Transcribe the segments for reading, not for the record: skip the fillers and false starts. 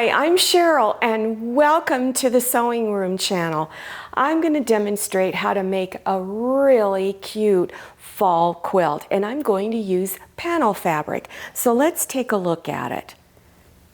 Hi, I'm Cheryl and welcome to the Sewing Room channel. I'm going to demonstrate how to make a really cute fall quilt, and I'm going to use panel fabric. So let's take a look at it.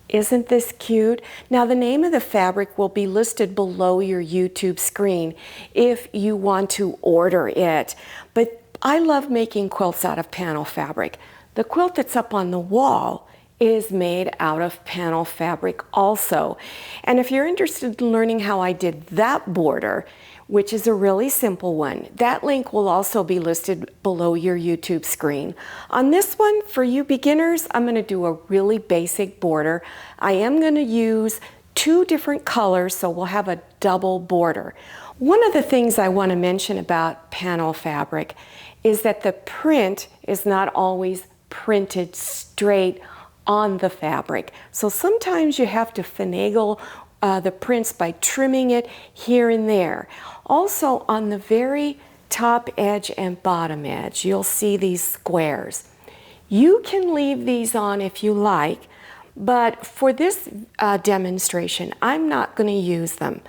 Isn't this cute? Now the name of the fabric will be listed below your YouTube screen if you want to order it. But I love making quilts out of panel fabric. The quilt that's up on the wall is made out of panel fabric also. And if you're interested in learning how I did that border, which is a really simple one, that link will also be listed below your YouTube screen. On this one, for you beginners, I'm going to do a really basic border. I am going to use two different colors, so we'll have a double border. One of the things I want to mention about panel fabric is that the print is not always printed straight on the fabric. So sometimes you have to finagle the prints by trimming it here and there. Also on the very top edge and bottom edge, you'll see these squares. You can leave these on if you like, but for this demonstration, I'm not going to use them.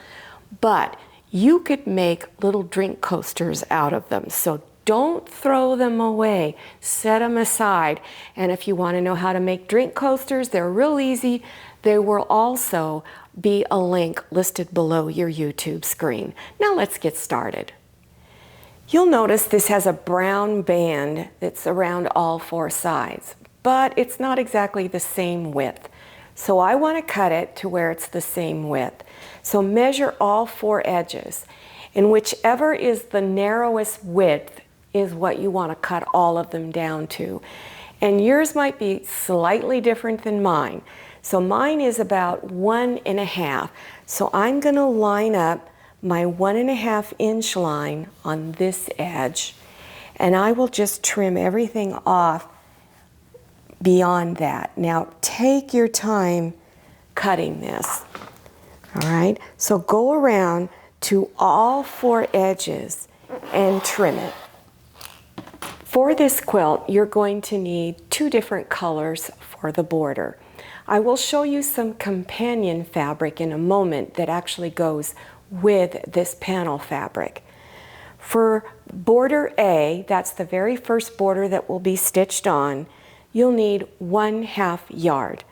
But you could make little drink coasters out of them. So don't throw them away, set them aside. And if you want to know how to make drink coasters, they're real easy. There will also be a link listed below your YouTube screen. Now let's get started. You'll notice this has a brown band that's around all four sides, but it's not exactly the same width. So I want to cut it to where it's the same width. So measure all four edges, and whichever is the narrowest width is what you want to cut all of them down to. And yours might be slightly different than mine. So mine is about 1.5. So I'm going to line up my 1.5 inch line on this edge, and I will just trim everything off beyond that. Now take your time cutting this. All right, so go around to all four edges and trim it. For this quilt, you're going to need two different colors for the border. I will show you some companion fabric in a moment that actually goes with this panel fabric. For border A, that's the very first border that will be stitched on, you'll need 1/2 yard.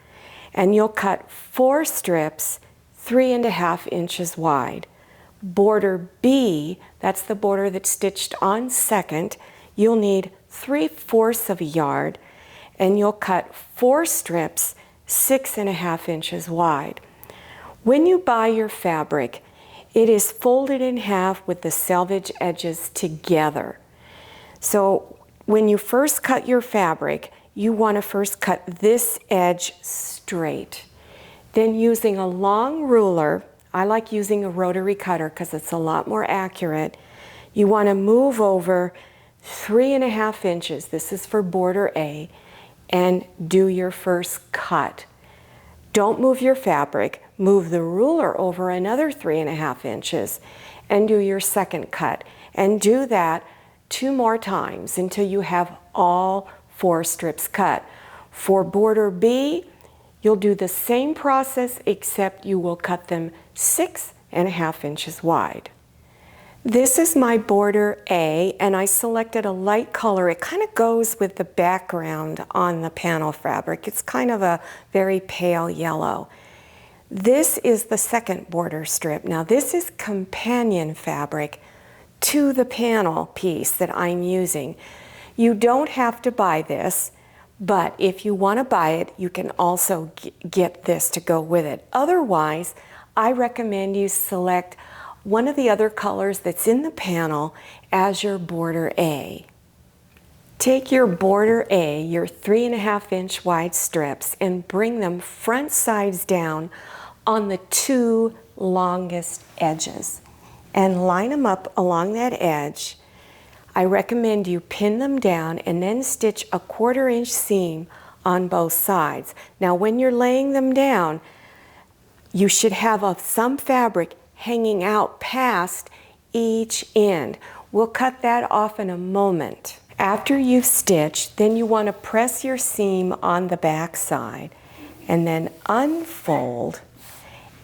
And you'll cut 4 strips 3.5 inches wide. Border B, that's the border that's stitched on second, you'll need 3/4 of a yard, and you'll cut 4 strips 6.5 inches wide. When you buy your fabric, it is folded in half with the selvage edges together. So when you first cut your fabric, you want to first cut this edge straight. Then using a long ruler, I like using a rotary cutter because it's a lot more accurate, you want to move over 3.5 inches, this is for border A, and do your first cut. Don't move your fabric, move the ruler over another 3.5 inches and do your second cut. And do that 2 more times until you have all 4 strips cut. For border B, you'll do the same process except you will cut them 6.5 inches wide. This is my border A, and I selected a light color. It kind of goes with the background on the panel fabric. It's kind of a very pale yellow. This is the second border strip. Now this is companion fabric to the panel piece that I'm using. You don't have to buy this, but if you want to buy it, you can also get this to go with it. Otherwise, I recommend you select one of the other colors that's in the panel as your border A. Take your border A, your 3.5 inch wide strips, and bring them front sides down on the 2 longest edges and line them up along that edge. I recommend you pin them down and then stitch a 1/4 inch seam on both sides. Now when you're laying them down, you should have some fabric hanging out past each end. We'll cut that off in a moment. After you've stitched, then you want to press your seam on the back side and then unfold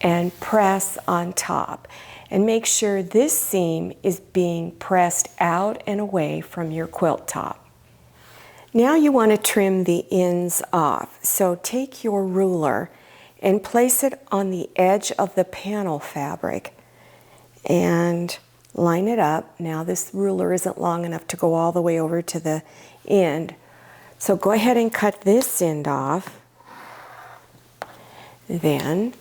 and press on top. And make sure this seam is being pressed out and away from your quilt top. Now you want to trim the ends off. So take your ruler and place it on the edge of the panel fabric and line it up. Now this ruler isn't long enough to go all the way over to the end. So go ahead and cut this end off. Then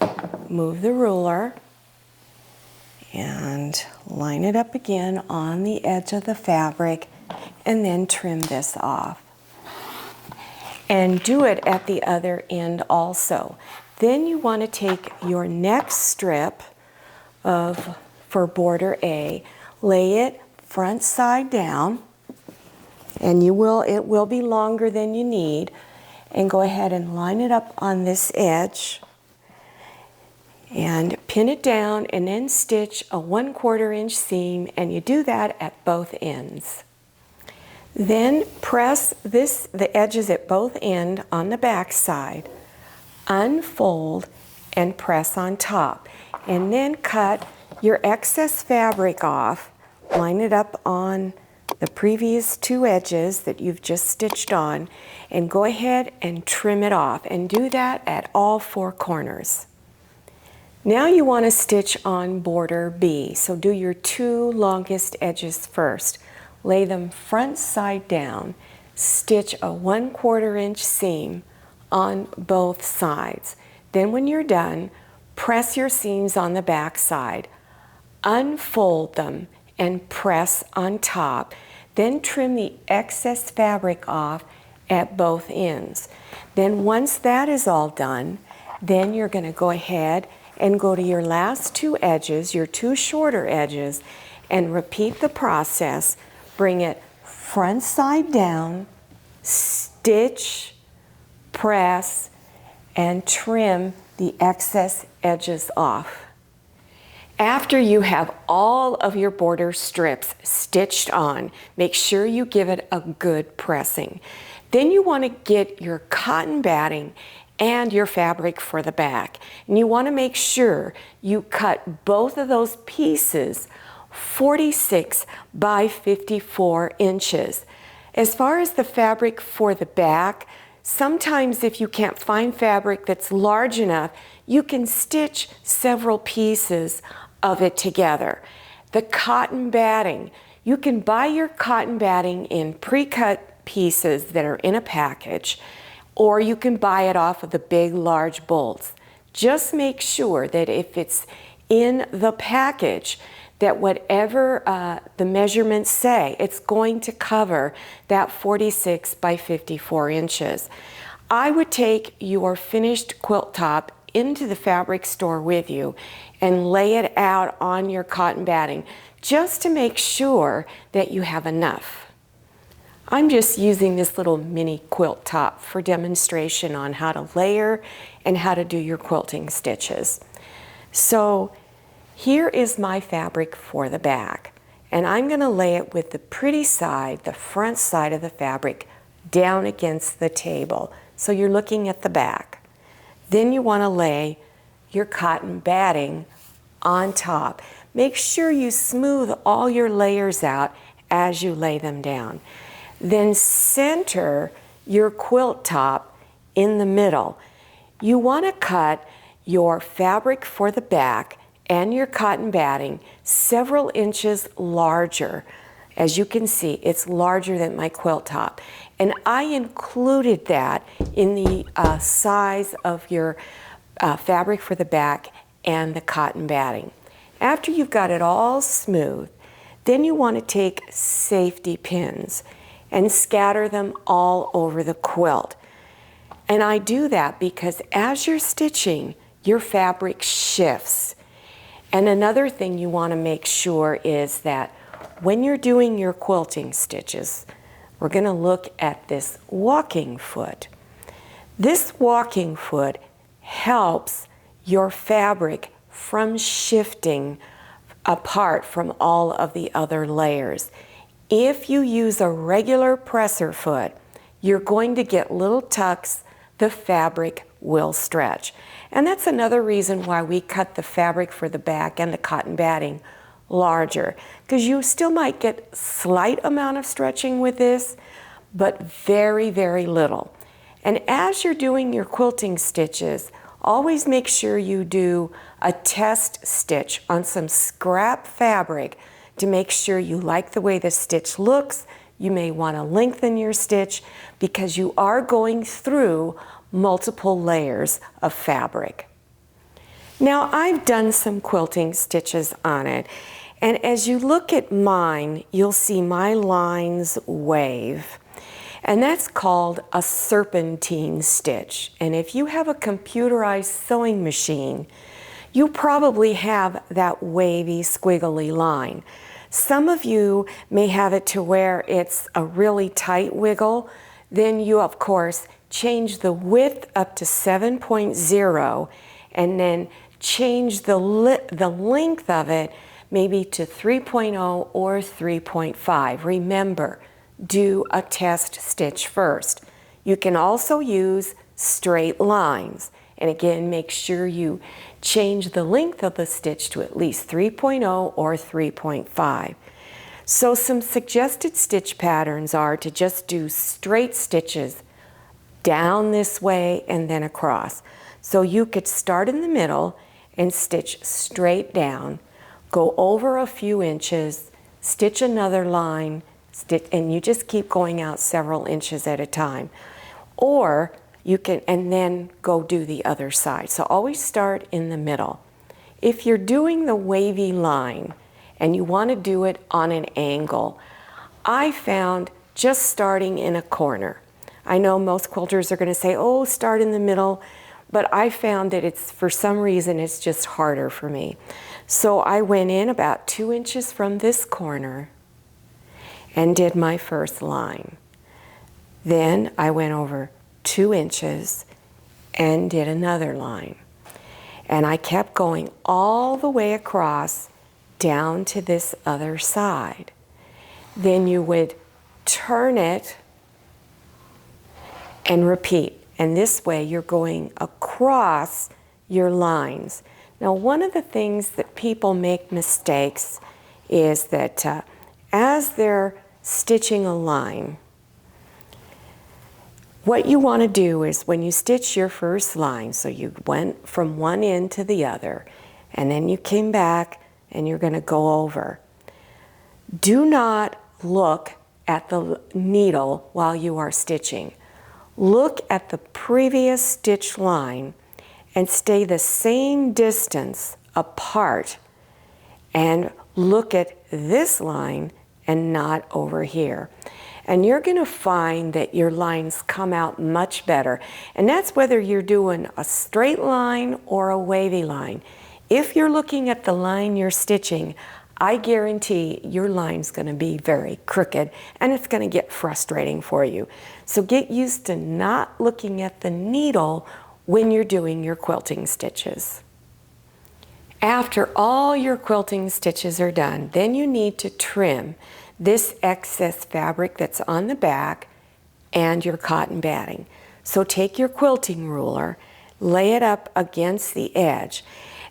move the ruler and line it up again on the edge of the fabric and then trim this off. And do it at the other end also. Then you want to take your next strip for border A, lay it front side down, and it will be longer than you need, and go ahead and line it up on this edge and pin it down and then stitch a 1/4 inch seam, and you do that at both ends. Then press the edges at both ends on the back side, unfold and press on top, and then cut your excess fabric off, line it up on the previous 2 edges that you've just stitched on, and go ahead and trim it off, and do that at all 4 corners. Now you want to stitch on border B, so do your 2 longest edges first. Lay them front side down, stitch a 1/4 inch seam on both sides. Then when you're done, press your seams on the back side, unfold them and press on top. Then trim the excess fabric off at both ends. Then once that is all done, then you're going to go ahead and go to your last 2 edges, your 2 shorter edges, and repeat the process. Bring it front side down, stitch, press, and trim the excess edges off. After you have all of your border strips stitched on, make sure you give it a good pressing. Then you want to get your cotton batting and your fabric for the back. And you want to make sure you cut both of those pieces 46 by 54 inches. As far as the fabric for the back, sometimes if you can't find fabric that's large enough, you can stitch several pieces of it together. The cotton batting, you can buy your cotton batting in pre-cut pieces that are in a package, or you can buy it off of the big large bolts. Just make sure that if it's in the package, that whatever the measurements say, it's going to cover that 46 by 54 inches. I would take your finished quilt top into the fabric store with you and lay it out on your cotton batting just to make sure that you have enough. I'm just using this little mini quilt top for demonstration on how to layer and how to do your quilting stitches. So here is my fabric for the back, and I'm going to lay it with the pretty side, the front side of the fabric, down against the table. So you're looking at the back. Then you want to lay your cotton batting on top. Make sure you smooth all your layers out as you lay them down. Then center your quilt top in the middle. You want to cut your fabric for the back and your cotton batting several inches larger. As you can see, it's larger than my quilt top. And I included that in the size of your fabric for the back and the cotton batting. After you've got it all smooth, then you want to take safety pins and scatter them all over the quilt. And I do that because as you're stitching, your fabric shifts. And another thing you want to make sure is that when you're doing your quilting stitches, we're going to look at this walking foot. This walking foot helps your fabric from shifting apart from all of the other layers. If you use a regular presser foot, you're going to get little tucks, the fabric will stretch. And that's another reason why we cut the fabric for the back and the cotton batting larger, because you still might get slight amount of stretching with this, but very, very little. And as you're doing your quilting stitches, always make sure you do a test stitch on some scrap fabric to make sure you like the way the stitch looks. You may want to lengthen your stitch because you are going through multiple layers of fabric. Now, I've done some quilting stitches on it, and as you look at mine, you'll see my lines wave. And that's called a serpentine stitch. And if you have a computerized sewing machine, you probably have that wavy, squiggly line. Some of you may have it to where it's a really tight wiggle. Then you, of course, change the width up to 7.0 and then change the length of it maybe to 3.0 or 3.5. Remember, do a test stitch first. You can also use straight lines. And again, make sure you change the length of the stitch to at least 3.0 or 3.5. So some suggested stitch patterns are to just do straight stitches down this way and then across. So you could start in the middle and stitch straight down, go over a few inches, stitch another line, and you just keep going out several inches at a time. Or you can, and then go do the other side. So always start in the middle. If you're doing the wavy line and you want to do it on an angle, I found just starting in a corner. I know most quilters are going to say, oh, start in the middle, but I found that it's, for some reason, it's just harder for me. So I went in about 2 inches from this corner and did my first line. Then I went over 2 inches and did another line. And I kept going all the way across down to this other side. Then you would turn it and repeat. And this way you're going across your lines. Now, one of the things that people make mistakes is that as they're stitching a line, what you want to do is when you stitch your first line, so you went from one end to the other, and then you came back and you're going to go over. Do not look at the needle while you are stitching. Look at the previous stitch line and stay the same distance apart, and look at this line and not over here. And you're going to find that your lines come out much better. And that's whether you're doing a straight line or a wavy line. If you're looking at the line you're stitching, I guarantee your line's going to be very crooked and it's going to get frustrating for you. So get used to not looking at the needle when you're doing your quilting stitches. After all your quilting stitches are done, then you need to trim this excess fabric that's on the back and your cotton batting. So take your quilting ruler, lay it up against the edge.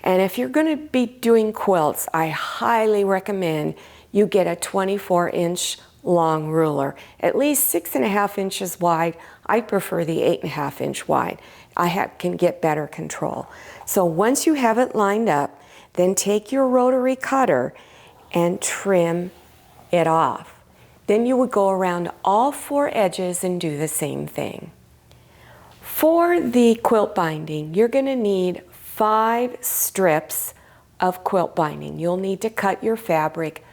And if you're going to be doing quilts, I highly recommend you get a 24-inch long ruler, at least 6.5 inches wide. I prefer the 8.5 inch wide. I can get better control. So once you have it lined up, then take your rotary cutter and trim it off. Then you would go around all 4 edges and do the same thing. For the quilt binding, you're going to need 5 strips of quilt binding. You'll need to cut your fabric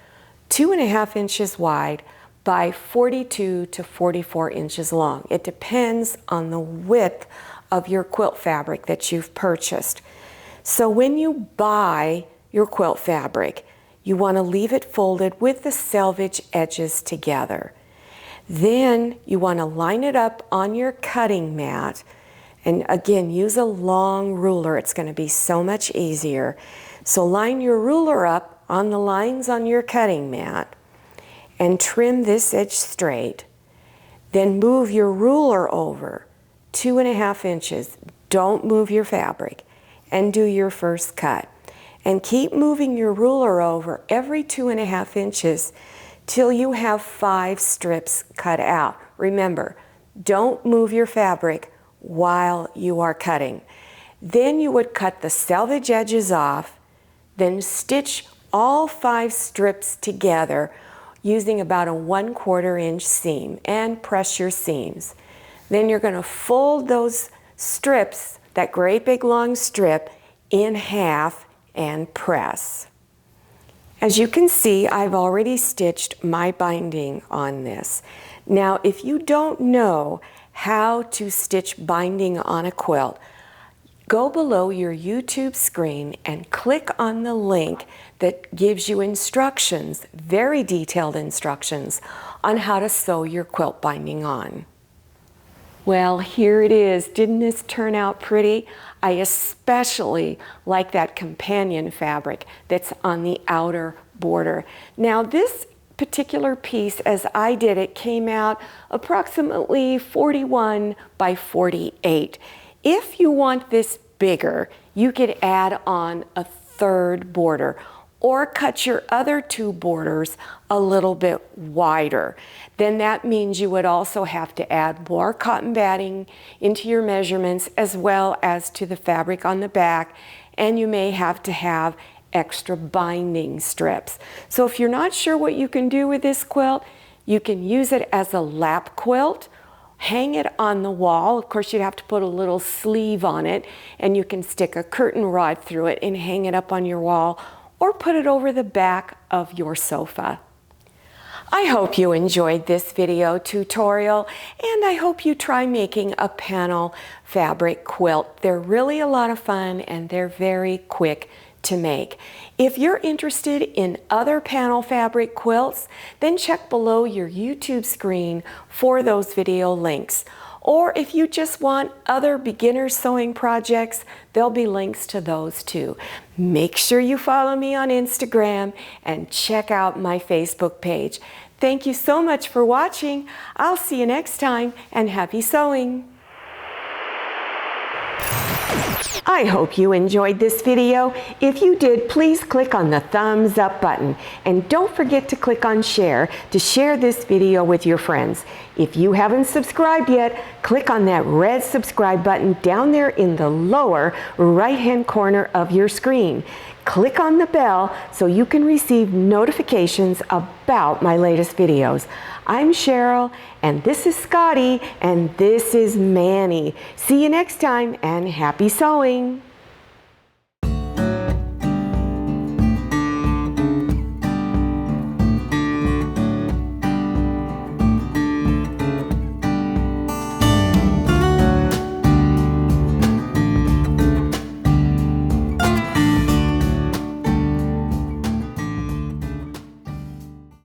2.5 inches wide by 42 to 44 inches long. It depends on the width of your quilt fabric that you've purchased. So when you buy your quilt fabric, you want to leave it folded with the selvage edges together. Then you want to line it up on your cutting mat. And again, use a long ruler. It's going to be so much easier. So line your ruler up on the lines on your cutting mat and trim this edge straight. Then move your ruler over 2.5 inches. Don't move your fabric and do your first cut. And keep moving your ruler over every 2.5 inches till you have 5 strips cut out. Remember, don't move your fabric while you are cutting. Then you would cut the selvage edges off, then stitch all 5 strips together using about a 1/4 inch seam and press your seams. Then you're going to fold those strips, that great big long strip, in half and press. As you can see, I've already stitched my binding on this. Now, if you don't know how to stitch binding on a quilt, go below your YouTube screen and click on the link that gives you instructions, very detailed instructions, on how to sew your quilt binding on. Well, here it is. Didn't this turn out pretty? I especially like that companion fabric that's on the outer border. Now, this particular piece, as I did it, came out approximately 41 by 48. If you want this bigger, you could add on a 3rd border or cut your other 2 borders a little bit wider. Then that means you would also have to add more cotton batting into your measurements as well as to the fabric on the back, and you may have to have extra binding strips. So if you're not sure what you can do with this quilt, you can use it as a lap quilt, hang it on the wall. Of course, you'd have to put a little sleeve on it, and you can stick a curtain rod through it and hang it up on your wall, or put it over the back of your sofa. I hope you enjoyed this video tutorial, and I hope you try making a panel fabric quilt. They're really a lot of fun, and they're very quick to make. If you're interested in other panel fabric quilts, then check below your YouTube screen for those video links. Or if you just want other beginner sewing projects, there'll be links to those too. Make sure you follow me on Instagram and check out my Facebook page. Thank you so much for watching. I'll see you next time, and happy sewing. I hope you enjoyed this video. If you did, please click on the thumbs up button, and don't forget to click on share to share this video with your friends. If you haven't subscribed yet, click on that red subscribe button down there in the lower right-hand corner of your screen. Click on the bell so you can receive notifications about my latest videos. I'm Cheryl, and this is Scotty, and this is Manny. See you next time, and happy sewing!